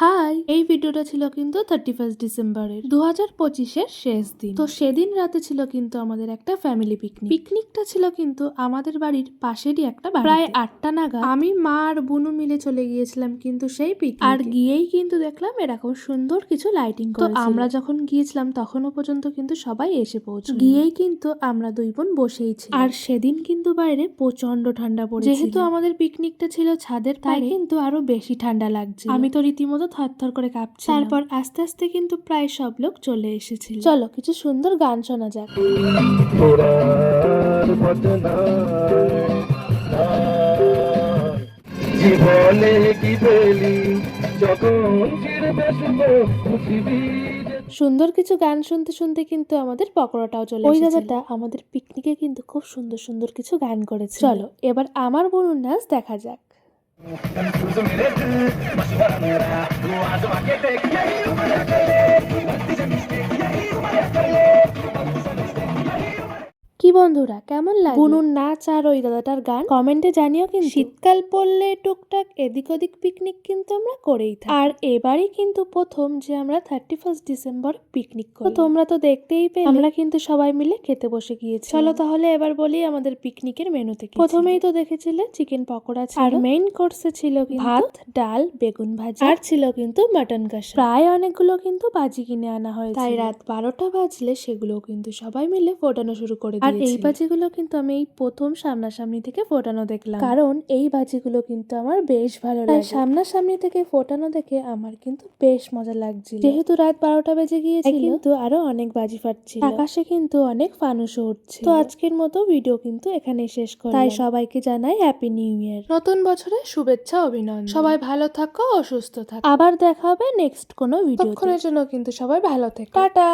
High, এই ভিডিওটা ছিল কিন্তু 31 ডিসেম্বরের 2025-এর শেষ দিন। তো সেদিন রাতে ছিল কিন্তু আমাদের একটা ফ্যামিলি পিকনিক। পিকনিকটা ছিল কিন্তু আমাদের বাড়ির পাশেরই একটা বাড়ি। প্রায় 8টা নাগাদ আমি, মা আর বুনু মিলে চলে গিয়েছিলাম কিন্তু সেই পিকনিক। আর গিয়েই কিন্তু দেখলাম এরকম সুন্দর কিছু লাইটিং করেছিল। তো আমরা যখন গিয়েছিলাম তখনও পর্যন্ত কিন্তু সবাই এসে পৌঁছলো। গিয়েই কিন্তু আমরা দুই বোন বসেই ছিলাম। আর সেদিন কিন্তু বাইরে প্রচন্ড ঠান্ডা পড়েছিল। যেহেতু আমাদের পিকনিকটা ছিল ছাদের তাই কিন্তু আরো বেশি ঠান্ডা লাগছে। আমি তো রীতিমতো থরথর করে কাঁপছি। তারপর আস্তে আস্তে কিন্তু প্রায় সব লোক চলে এসেছিল। চলো কিছু সুন্দর গান শোনা যাক। জীবনে কি পেলি যখন সুন্দর কিছু গান শুনতে শুনতে কিন্তু আমাদের পকোড়াটাও চলে এসেছে। ওই দাদাটা আমাদের পিকনিকে কিন্তু খুব সুন্দর সুন্দর কিছু গান করেছে। চলো এবার আমার বোনের নাচ দেখা যাক। কি বন্ধুরা, কেমন লাগে বুনুর নাচ আর ওই দাদাটার গান? কমেন্টে জানিও। কিন্তু শীতকাল পড়লে টুকটাক এদিক ওদিক পিকনিক কিন্তু আমরা করেই থাকি। আর এবারই কিন্তু প্রথম যে আমরা 31 ডিসেম্বর পিকনিক করি। তোমরা তো দেখতেই পেলে আমরা কিন্তু সবাই মিলে খেতে বসে গিয়েছি। চলো তাহলে এবার বলি আমাদের পিকনিকের মেনুতে কি। প্রথমেই তো দেখেছিলে চিকেন পকোড়া ছিল, আর মেইন কোর্সে ছিল ভাত, ডাল, বেগুন ভাজি, আর ছিল কিন্তু মাটন কষা। প্রায় অনেকগুলো কিন্তু ভাজি কিনে আনা হয়েছে, তাই রাত 12টা বাজলে সেগুলো কিন্তু সবাই মিলে ফোটানো শুরু করে। আর এই বাজিগুলো কিন্তু আমি এই প্রথম সামনাসামনি থেকে ফোটানো দেখলাম, কারণ এই বাজিগুলো কিন্তু আমার বেশ ভালো লাগে। সামনাসামনি থেকে ফোটানো দেখে আমার কিন্তু বেশ মজা লাগছিল। যেহেতু রাত 12টা বেজে গিয়েছিল কিন্তু আরো অনেক বাজি ফাটছিল, আকাশে কিন্তু অনেক ফানুসও উঠছে। তো আজকের মতো ভিডিও কিন্তু এখানেই শেষ করলাম। তাই সবাইকে জানাই হ্যাপি নিউ ইয়ার, নতুন বছরের শুভেচ্ছা, অভিনন্দন। সবাই ভালো থাকো ও সুস্থ থাকো। আবার দেখা হবে নেক্সট কোনো ভিডিও। ততক্ষণের জন্য কিন্তু সবাই ভালো থেকো। টাটা।